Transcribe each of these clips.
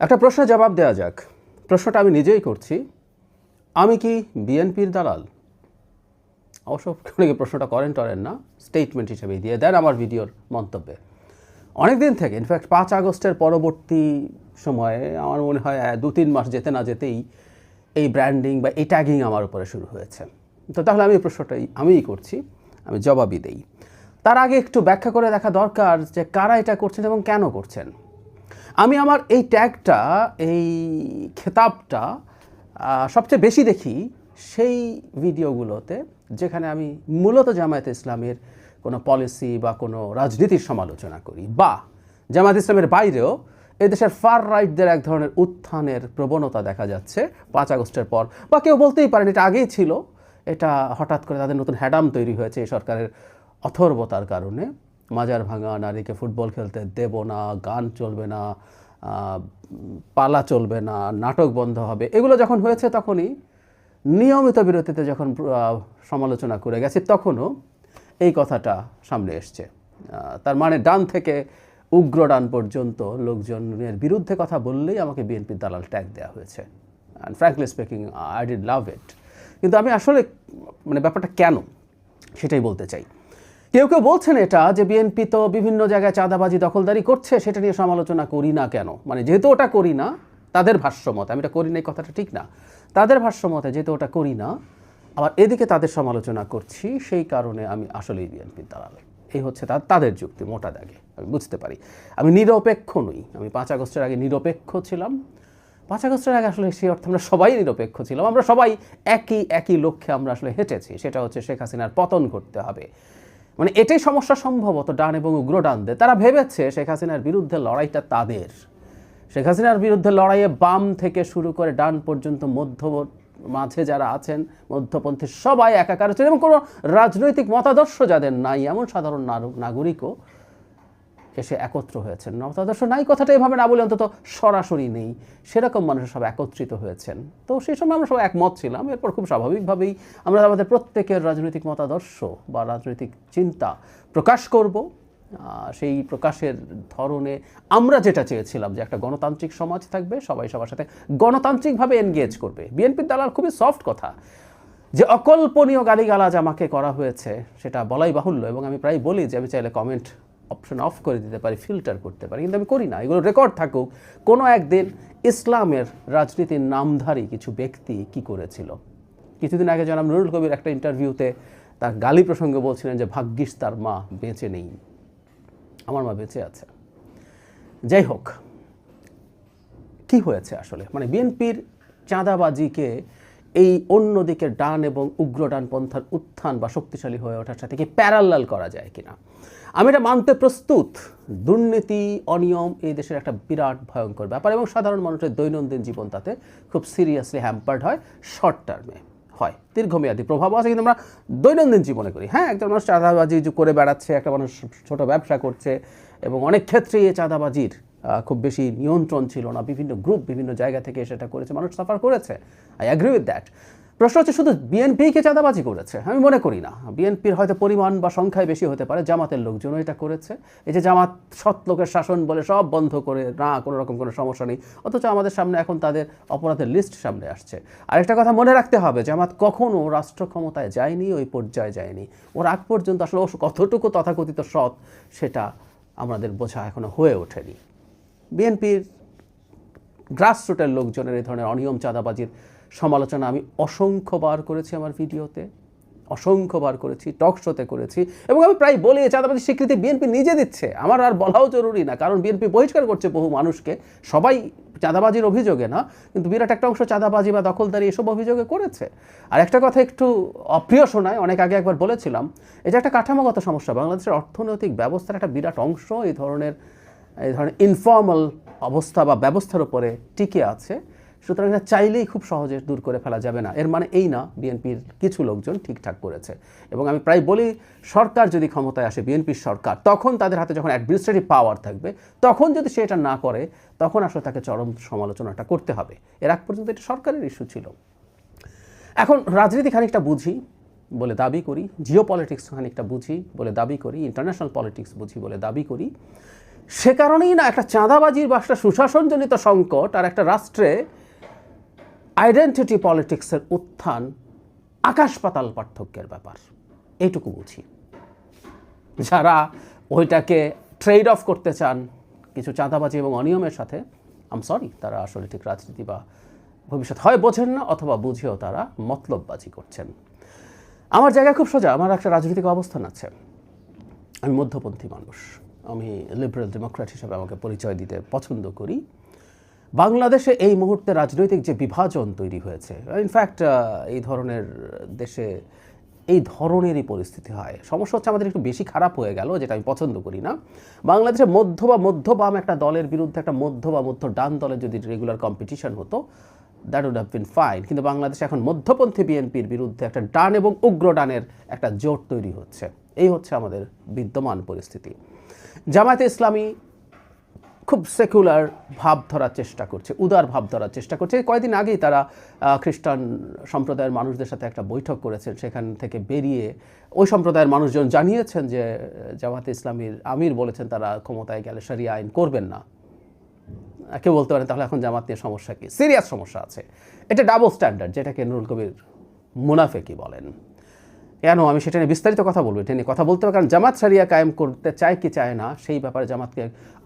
একটা প্রশ্নের জবাব দেওয়া যাক। প্রশ্নটা আমি নিজেই করছি, আমি কি বিএনপির দালাল? অবশ্য অনেকে প্রশ্নটা করেন না, স্টেটমেন্ট হিসেবে দিয়ে দেন আমার ভিডিওর মন্তব্যে। অনেক দিন থেকে, ইনফ্যাক্ট 5 আগস্টের পরবর্তী সময়ে আমার মনে হয় 2-3 মাস যেতে না যেতেই এই ব্র্যান্ডিং বা এই ট্যাগিং আমার উপরে শুরু হয়েছে। তো তাহলে আমি প্রশ্নটাই আমিই করছি, আমি জবাবই দেই। তার আগে একটু ব্যাখ্যা করে দেখা দরকার যে কারা এটা করছেন এবং কেন করছেন। আমি আমার এই ট্যাগটা, এই খেতাবটা সবচেয়ে বেশি দেখি সেই ভিডিওগুলোতে যেখানে আমি মূলত জামায়াতে ইসলামের কোনো পলিসি বা কোনো রাজনীতির সমালোচনা করি, বা জামায়াতে ইসলামের বাইরেও এদেশের ফার রাইটদের এক ধরনের উত্থানের প্রবণতা দেখা যাচ্ছে 5 আগস্টের পর। বা কেউ বলতেই পারেন এটা আগেই ছিল, এটা হঠাৎ করে তাদের নতুন হ্যাডাম তৈরি হয়েছে এই সরকারের অথর্বতার কারণে। মাজার ভাঙা, নারীকে ফুটবল খেলতে দেব না, গান চলবে না, পালা চলবে না, নাটক বন্ধ হবে, এগুলো যখন হয়েছে তখনই নিয়মিত বিরতিতে যখন সমালোচনা করে গেছি তখনও এই কথাটা সামনে এসছে। তার মানে ডান থেকে উগ্র ডান পর্যন্ত লোকজনের বিরুদ্ধে কথা বললেই আমাকে বিএনপির দালাল ট্যাগ দেওয়া হয়েছে। And frankly speaking I did love it. কিন্তু আমি আসলে ব্যাপারটা কেন সেটাই বলতে চাই। কেউ বলছেন এটা যে বিএনপি তো বিভিন্ন জায়গায় চাঁদাবাজি দখলদারি করছে, সেটা নিয়ে সমালোচনা করি না কেন। যেহেতু ওটা করি না, তাদের ভাষ্যমতে, আমি এটা করি না এই কথাটা ঠিক না, তাদের ভাষ্যমতে যেহেতু ওটা করি না, আবার এদিকে তাদের সমালোচনা করছি, সেই কারণে আমি আসলেই বিএনপির দালাল। এই হচ্ছে তাদের যুক্তি, মোটা দাগে আমি বুঝতে পারি। আমি নিরপেক্ষ নই। আমি 5 আগস্টের আগে নিরপেক্ষ ছিলাম। 5 আগস্টের আগে আসলে সেই অর্থে আমরা সবাই নিরপেক্ষ ছিলাম। আমরা সবাই একই লক্ষ্যে আমরা আসলে হেঁটেছি, সেটা হচ্ছে শেখ হাসিনার পতন করতে হবে। এটাই সমস্যা সম্ভবত ডান এবং উগ্র ডানদের। তারা ভেবেছে শেখ হাসিনার বিরুদ্ধে লড়াইটা তাদের। শেখ হাসিনার বিরুদ্ধে লড়াইয়ে বাম থেকে শুরু করে ডান পর্যন্ত মাঝে যারা আছেন, মধ্যপন্থী সবাই একাকার হচ্ছেন, এবং কোনো রাজনৈতিক মতাদর্শ যাদের নাই এমন সাধারণ নাগরিকও এসে একত্র হয়েছেন। মতাদর্শ নাই কথাটা এভাবে না বলে অন্তত সরাসরি নেই, সেরকম মানুষ সব একত্রিত হয়েছেন। তো সেই সময় আমরা সবাই একমত ছিলাম। এরপর খুব স্বাভাবিকভাবেই আমরা আমাদের প্রত্যেকের রাজনৈতিক মতাদর্শ বা রাজনৈতিক চিন্তা প্রকাশ করব। সেই প্রকাশের ধরনে আমরা যেটা চেয়েছিলাম যে একটা গণতান্ত্রিক সমাজ থাকবে, সবাই সবার সাথে গণতান্ত্রিকভাবে এনগেজ করবে। বিএনপির দালাল খুবই সফট কথা, যে অকল্পনীয় গালিগালাজ আমাকে করা হয়েছে সেটা বলাই বাহুল্য। এবং আমি প্রায় বলি যে আমি চাইলে কমেন্ট অপশন অফ করে দিতে পারি, ফিল্টার করতে পারি, কিন্তু আমি করি না। এগুলো রেকর্ড থাকুক। কোনো একদিন ইসলামের রাজনীতির নামধারী কিছু ব্যক্তি কি করেছিল। কিছুদিন আগে জনাব নুরুল কবির একটা ইন্টারভিউতে তার গালি প্রসঙ্গে বলছিলেন যে ভাগ্যিস তার মা বেঁচে নেই। আমার মা বেঁচে আছে। যাই হোক, কি হয়েছে আসলে, বিএনপির চাঁদাবাজিকে এই অন্যদিকে ডান এবং উগ্র ডানপন্থার উত্থান বা শক্তিশালী হয়ে ওঠার সাথে কি প্যারালাল করা যায় কিনা আমি এটা মানতে প্রস্তুত। দুর্নীতি, অনিয়ম এই দেশের একটা বিরাট ভয়ঙ্কর ব্যাপার, এবং সাধারণ মানুষের দৈনন্দিন জীবন তাতে খুব সিরিয়াসলি হ্যাম্পার্ড হয়। শর্ট টার্মে হয়, দীর্ঘমেয়াদী প্রভাব আছে, কিন্তু আমরা দৈনন্দিন জীবনে করি। হ্যাঁ, একজন মানুষ চাঁদাবাজি করে বেড়াচ্ছে, একটা মানুষ ছোট ব্যবসা করছে, এবং অনেক ক্ষেত্রেই এই চাঁদাবাজির খুব বেশি নিয়ন্ত্রণ ছিল না, বিভিন্ন গ্রুপ বিভিন্ন জায়গা থেকে সেটা করেছে, মানুষ সাফার করেছে। I agree with that. প্রশ্ন হচ্ছে শুধু বিএনপিকে চাঁদাবাজি করেছে? আমি মনে করি না। বিএনপির হয়তো পরিমাণ বা সংখ্যায় বেশি হতে পারে, জামাতের লোকজনও এটা করেছে। এই যে জামাত সৎ লোকের শাসন বলে সব বন্ধ করে, না কোনো রকম কোনো সমস্যা নেই, অথচ আমাদের সামনে এখন তাদের অপরাধের লিস্ট সামনে আসছে। আরেকটা কথা মনে রাখতে হবে, জামাত কখনো রাষ্ট্র ক্ষমতায় যায়নি, ওই পর্যায়ে যায়নি। ওর আগ পর্যন্ত আসলে কতটুকু তথাকথিত সৎ সেটা আমাদের বোঝা এখনো হয়ে ওঠেনি। বিএনপির গ্রাসরুটের লোকজনের এই ধরনের অনিয়ম চাঁদাবাজির সমালোচনা আমি অসংখ্যবার করেছি, আমার ভিডিওতে অসংখ্যবার করেছি, টক শোতে করেছি, এবং আমি প্রায় বলি চাঁদাবাজির স্বীকৃতি বিএনপি নিজে দিচ্ছে, আমার আর বলাও জরুরি না, কারণ বিএনপি বহিষ্কার করছে বহু মানুষকে। সবাই চাঁদাবাজির অভিযোগে না, কিন্তু বিরাট একটা অংশ চাঁদাবাজি বা দখলদারি এসব অভিযোগে করেছে। আর একটা কথা একটু অপ্রিয় শোনায়, অনেক আগে একবার বলেছিলাম, এটা একটা কাঠামোগত সমস্যা। বাংলাদেশের অর্থনৈতিক ব্যবস্থার একটা বিরাট অংশ এই ধরনের ইনফর্মাল অবস্থা বা ব্যবস্থার উপরে টিকে আছে। সুতরাং এটা চাইলেই খুব সহজে দূর করে ফেলা যাবে না। এর মানে এই না বিএনপির কিছু লোকজন ঠিকঠাক করেছে। এবং আমি প্রায় বলি, সরকার যদি ক্ষমতায় আসে, বিএনপির সরকার, তখন তাদের হাতে যখন অ্যাডমিনিস্ট্রেটিভ পাওয়ার থাকবে, তখন যদি সে এটা না করে, তখন আসলে তাকে চরম সমালোচনাটা করতে হবে। এর আগ পর্যন্ত এটা সরকারের ইস্যু ছিল। এখন রাজনীতি খানিকটা বুঝি বলে দাবি করি, জিও পলিটিক্স খানিকটা বুঝি বলে দাবি করি, ইন্টারন্যাশনাল পলিটিক্স বুঝি বলে দাবি করি। সে কারণেই না একটা চাঁদাবাজির বা একটা সুশাসনজনিত সংকট আর একটা রাষ্ট্রে আইডেন্টিটি পলিটিক্সের উত্থান আকাশ পাতাল পার্থক্যের ব্যাপার, এইটুকু বুঝি। যারা ওইটাকে ট্রেড অফ করতে চান কিছু চাঁদাবাজি এবং অনিয়মের সাথে, আম সরি, তারা আসলে ঠিক রাজনীতি বা ভবিষ্যৎ হয় বোঝেন না, অথবা বুঝেও তারা মতলববাজি করছেন। আমার জায়গায় খুব সোজা, আমার একটা রাজনৈতিক অবস্থান আছে। আমি মধ্যপন্থী মানুষ, আমি লিবারেল ডেমোক্র্যাট হিসেবে আমাকে পরিচয় দিতে পছন্দ করি। বাংলাদেশে এই মুহূর্তে রাজনৈতিক যে বিভাজন তৈরি হয়েছে, ইনফ্যাক্ট এই ধরনের দেশে এই ধরনেরই পরিস্থিতি হয়। সমস্যা হচ্ছে আমাদের একটু বেশি খারাপ হয়ে গেল, যেটা আমি পছন্দ করি না। বাংলাদেশে মধ্য বা মধ্যবাম একটা দলের বিরুদ্ধে একটা মধ্য বা মধ্য ডান দলের যদি রেগুলার কম্পিটিশন হতো, that would have been fine. কিন্তু বাংলাদেশে এখন মধ্যপন্থী বিএনপির বিরুদ্ধে একটা ডান এবং উগ্র ডানের একটা জোট তৈরি হচ্ছে। এই হচ্ছে আমাদের বিদ্যমান পরিস্থিতি। জামায়াতে ইসলামী খুব সেকুলার ভাব ধরার চেষ্টা করছে, উদার ভাব ধরার চেষ্টা করছে। কয়েকদিন আগেই তারা খ্রিস্টান সম্প্রদায়ের মানুষদের সাথে একটা বৈঠক করেছেন, সেখান থেকে বেরিয়ে ওই সম্প্রদায়ের মানুষজন জানিয়েছেন যে জামায়াতে ইসলামীর আমির বলেছেন তারা ক্ষমতায় গেলে শরিয়া আইন করবেন না। কেউ বলতে পারেন তাহলে এখন জামাত নিয়ে সমস্যা কি? সিরিয়াস সমস্যা আছে। এটা ডাবল স্ট্যান্ডার্ড, যেটাকে নুরুল কবির মুনাফেকি বলেন। কেন আমি সেটা নিয়ে বিস্তারিত কথা বলবো, এটা নিয়ে কথা বলতে হবে, কারণ জামাত শরিয়া কায়েম করতে চায় কি চায় না সেই ব্যাপারে জামাতকে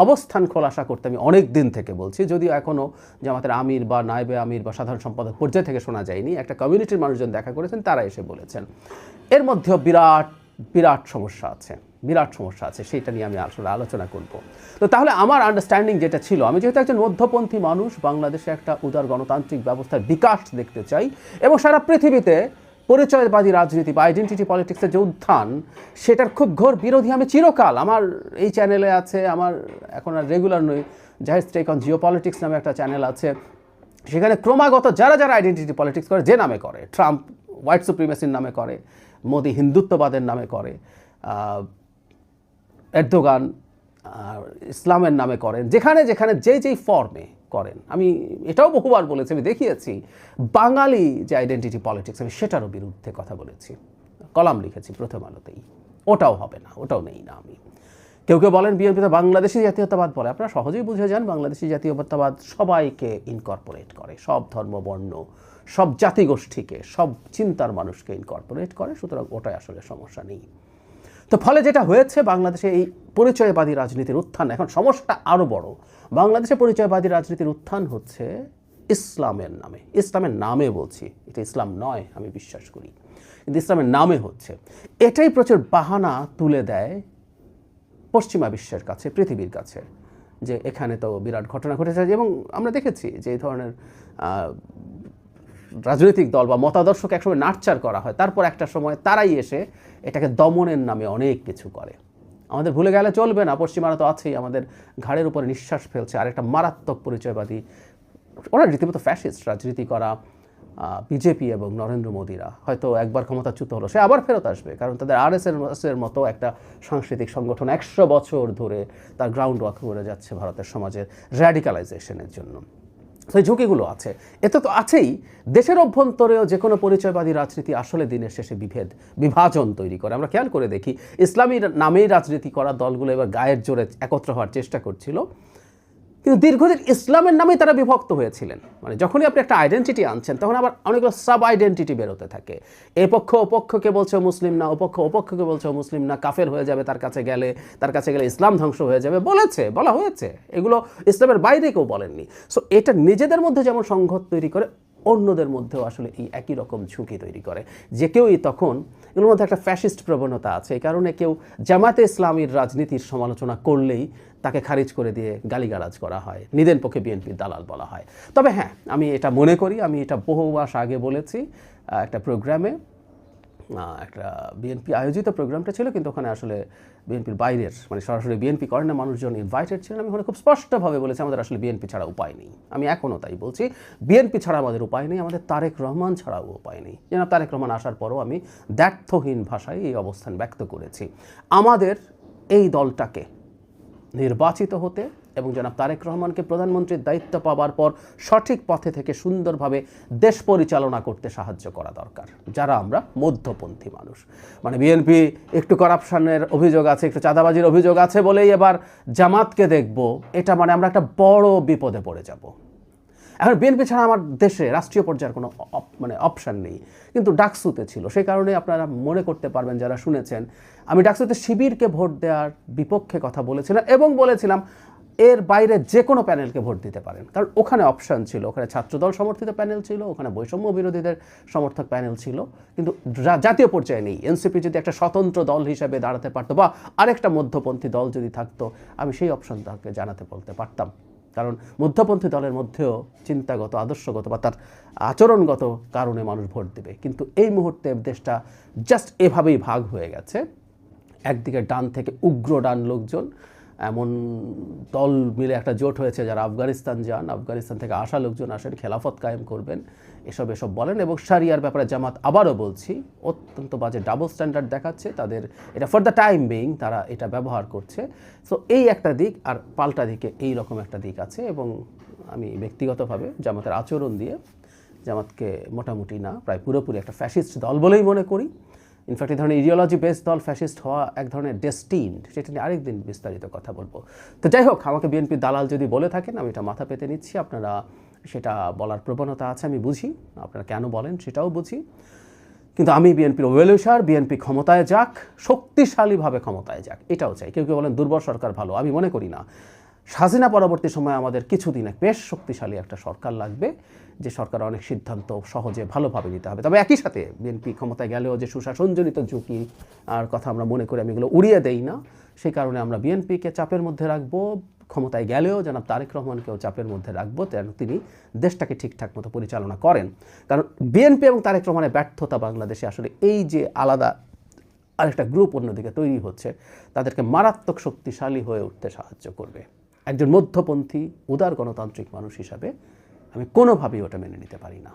অবস্থান খোলাসা করতে আমি অনেক দিন থেকে বলছি। যদিও এখনও জামাতের আমির বা নায়েবে আমির বা সাধারণ সম্পাদক পর্যায় থেকে শোনা যায়নি। একটা কমিউনিটির মানুষজন দেখা করেছেন, তারা এসে বলেছেন। এর মধ্যেও বিরাট সমস্যা আছে, সেইটা নিয়ে আমি আসলে আলোচনা করব। তো তাহলে আমার আন্ডারস্ট্যান্ডিং যেটা ছিল, আমি যেহেতু একজন মধ্যপন্থী মানুষ, বাংলাদেশে একটা উদার গণতান্ত্রিক ব্যবস্থার বিকাশ দেখতে চাই এবং সারা পৃথিবীতে পরিচয়বাদী রাজনীতি বা আইডেন্টিটি পলিটিক্সের যে উত্থান, সেটার খুব ঘোর বিরোধী আমি চিরকাল। আমার এই চ্যানেলে আছে, আমার এখন আর রেগুলার নই, Zahid tech on geopolitics নামে একটা চ্যানেল আছে। সেখানে ক্রমাগত যারা আইডেন্টিটি পলিটিক্স করে, যে নামে করে, ট্রাম্প হোয়াইট সুপ্রিমেসির নামে করে, মোদি হিন্দুত্ববাদের নামে করে, এরদোগান ইসলামের নামে করেন, যেখানে যেই ফর্মে করেন। আমি এটাও বহুবার বলেছি, আমি দেখিয়েছি বাঙালি যে আইডেন্টিটি পলিটিক্স, আমি সেটারও বিরুদ্ধে কথা বলেছি, কলাম লিখেছি প্রথম আলোতেই। ওটাও হবে না, ওটাও নেই না আমি। কেউ বলেন বিএনপিতে বাংলাদেশি জাতীয়তাবাদ বলে, আপনারা সহজেই বুঝে যান বাংলাদেশি জাতীয়তাবাদ সবাইকে ইনকর্পোরেট করে, সব ধর্ম বর্ণ সব জাতিগোষ্ঠীকে, সব চিন্তার মানুষকে ইনকর্পোরেট করে, সুতরাং ওটাই আসলে সমস্যা নেই। তো ফলে যেটা হয়েছে, বাংলাদেশে এই পরিচয়বাদী রাজনীতির উত্থান, এখন সমস্যাটা আরও বড়। বাংলাদেশে পরিচয়বাদী রাজনীতির উত্থান হচ্ছে ইসলামের নামে বলছি, এটা ইসলাম নয় আমি বিশ্বাস করি, কিন্তু ইসলামের নামে হচ্ছে। এটাই প্রচুর বাহানা তুলে দেয় পশ্চিমা বিশ্বের কাছে, পৃথিবীর কাছে, যে এখানে তো বিরাট ঘটনা ঘটেছে। এবং আমরা দেখেছি যে এই ধরনের রাজনৈতিক দল বা মতাদর্শকে একসময় নাটচার করা হয়, তারপর একটা সময় তারাই এসে এটাকে দমনের নামে অনেক কিছু করে। আমাদের ভুলে গেলে চলবে না, পশ্চিমারা তো আছেই, আমাদের ঘাড়ের উপরে নিঃশ্বাস ফেলছে আরেকটা মারাত্মক পরিচয়বাদী, ওরা রীতিমতো ফ্যাসিস্ট রাজনীতি করা বিজেপি এবং নরেন্দ্র মোদীরা। হয়তো একবার ক্ষমতাচ্যুত হলো, সে আবার ফেরত আসবে, কারণ তাদের আরএসএসের মতো একটা সাংস্কৃতিক সংগঠন 100 বছর ধরে তার গ্রাউন্ড ওয়ার্ক করে যাচ্ছে ভারতের সমাজের র্যাডিক্যালাইজেশনের জন্য। সেই ঝুঁকিগুলো আছে। এতে তো আছেই, দেশের অভ্যন্তরেও যে কোনো পরিচয়বাদী রাজনীতি আসলে দিনের শেষে বিভাজন তৈরি করে। আমরা খেয়াল করে দেখি, ইসলামী নামেই রাজনীতি করা দলগুলো এবার গায়ের জোরে একত্র হওয়ার চেষ্টা করছিল, কিন্তু দীর্ঘদিন ইসলামের নামেই তারা বিভক্ত হয়েছিলেন। মানে যখনই আপনি একটা আইডেন্টিটি আনছেন, তখন আবার অনেকগুলো সাব আইডেন্টিটি বেরোতে থাকে। এ পক্ষ অপক্ষকে বলছে মুসলিম না, অপক্ষকে বলছে মুসলিম না, কাফের হয়ে যাবে তার কাছে গেলে ইসলাম ধ্বংস হয়ে যাবে, বলা হয়েছে। এগুলো ইসলামের বাইরে কেউ বলেননি। সো এটা নিজেদের মধ্যে যেমন সংঘাত তৈরি করে, অন্যদের মধ্যেও আসলে এই একই রকম ঝুঁকি তৈরি করে। যে কেউই তখন, এগুলোর মধ্যে একটা ফ্যাসিস্ট প্রবণতা আছে, এই কারণে কেউ জামায়াতে ইসলামীর রাজনীতির সমালোচনা করলেই তাকে খারিজ করে দিয়ে গালিগালাজ করা হয়, নিদেন পক্ষে বিএনপির দালাল বলা হয়। তবে হ্যাঁ, আমি এটা মনে করি, আমি এটা বহু মাস আগে বলেছি একটা প্রোগ্রামে, একটা বিএনপি আয়োজিত প্রোগ্রামটা ছিল, কিন্তু ওখানে আসলে বিএনপির বাইরের, মানে সরাসরি বিএনপি করেন না মানুষজন ইনভাইটেড ছিলেন। আমি ওখানে খুব স্পষ্টভাবে বলেছি আমাদের আসলে বিএনপি ছাড়া উপায় নেই। আমি এখনও তাই বলছি, বিএনপি ছাড়া আমাদের উপায় নেই, আমাদের তারেক রহমান ছাড়াও উপায় নেই। যেন তারেক রহমান আসার পরও আমি দ্ব্যর্থহীন ভাষায় এই অবস্থান ব্যক্ত করেছি। আমাদের এই দলটাকে নির্বাচিত হতে এবং জনাব তারেক রহমানকে প্রধানমন্ত্রীর দায়িত্ব পাওয়ার পর সঠিক পথে থেকে সুন্দরভাবে দেশ পরিচালনা করতে সাহায্য করা দরকার, যারা আমরা মধ্যপন্থী মানুষ। মানে বিএনপি একটু করাপশনের অভিযোগ আছে, একটু চাঁদাবাজির অভিযোগ আছে বলেই এবার জামাতকে দেখব, এটা মানে আমরা একটা বড় বিপদে পড়ে যাব। এখন বিএনপি ছাড়া আমার দেশে রাষ্ট্রীয় পর্যায়ের কোনো অপশান নেই, কিন্তু ডাকসুতে ছিল। সেই কারণে আপনারা মনে করতে পারবেন যারা শুনেছেন, আমি ডাকসুতে শিবিরকে ভোট দেওয়ার বিপক্ষে কথা বলেছিলাম এবং বলেছিলাম এর বাইরে যে কোনো প্যানেলকে ভোট দিতে পারেন, কারণ ওখানে অপশান ছিল, ওখানে ছাত্রদল সমর্থিত প্যানেল ছিল, ওখানে বৈষম্য বিরোধীদের সমর্থক প্যানেল ছিল, কিন্তু জাতীয় পর্যায়ে নেই। এনসিপি যদি একটা স্বতন্ত্র দল হিসেবে দাঁড়াতে পারতো বা আরেকটা মধ্যপন্থী দল যদি থাকতো, আমি সেই অপশনটাকে জানাতে বলতে পারতাম। কারণ মধ্যপন্থী দলের মধ্যেও চিন্তাগত, আদর্শগত বা তার আচরণগত কারণে মানুষ ভোট দেবে। কিন্তু এই মুহূর্তে দেশটা জাস্ট এভাবেই ভাগ হয়ে গেছে। একদিকে ডান থেকে উগ্র ডান লোকজন, এমন দল মিলে একটা জোট হয়েছে যারা আফগানিস্তান যান, আফগানিস্তান থেকে আসা লোকজন আসেন, খেলাফত কায়েম করবেন, এসব বলেন। এবং শারিয়ার ব্যাপারে জামাত, আবারও বলছি, অত্যন্ত বাজে ডাবল স্ট্যান্ডার্ড দেখাচ্ছে তাদের, এটা ফর দ্য টাইম বিং তারা এটা ব্যবহার করছে। সো এই একটা দিক, আর পাল্টা দিকে এই রকম একটা দিক আছে। এবং আমি ব্যক্তিগতভাবে জামাতের আচরণ দিয়ে জামাতকে মোটামুটি না, প্রায় পুরোপুরি একটা ফ্যাসিস্ট দল বলেই মনে করি। ইনফ্যাক্ট এই ধরনের ইডিওলজি বেসড দল ফ্যাসিস্ট হওয়া এক ধরনের ডেস্টিন্ড, সেটা নিয়ে আরেকদিন বিস্তারিত কথা বলবো। তো যাই হোক, আমাকে বিএনপি দালাল যদি বলে থাকেন, আমি এটা মাথা পেতে নিচ্ছি। আপনারা সেটা বলার প্রবণতা আছে, আমি বুঝি, আপনারা কেন বলেন সেটাও বুঝি। কিন্তু আমি বিএনপির ওয়েলউইশার, বিএনপি ক্ষমতায় যাক, শক্তিশালীভাবে ক্ষমতায় যাক, এটাও চাই। কেউ কেউ বলেন দুর্বল সরকার ভালো, আমি মনে করি না। হাসিনা পরবর্তী সময়ে আমাদের কিছুদিনে বেশ শক্তিশালী একটা সরকার লাগবে, যে সরকার অনেক সিদ্ধান্ত সহজে ভালোভাবে নিতে হবে। তবে একই সাথে বিএনপি ক্ষমতায় গেলেও যে সুশাসনজনিত ঝুঁকি আর কথা আমরা মনে করি, আমি এগুলো উড়িয়ে দেই না। সেই কারণে আমরা বিএনপিকে চাপের মধ্যে রাখবো, ক্ষমতায় গেলেও জনাব তারেক রহমানকেও চাপের মধ্যে রাখবো, যেন তিনি দেশটাকে ঠিকঠাক মতো পরিচালনা করেন। কারণ বিএনপি এবং তারেক রহমানের ব্যর্থতা বাংলাদেশে আসলে এই যে আলাদা আরেকটা গ্রুপ অন্যদিকে তৈরি হচ্ছে, তাদেরকে মারাত্মক শক্তিশালী হয়ে উঠতে সাহায্য করবে। একজন মধ্যপন্থী উদার গণতান্ত্রিক মানুষ হিসাবে আমি কোনোভাবেই ওটা মেনে নিতে পারি না।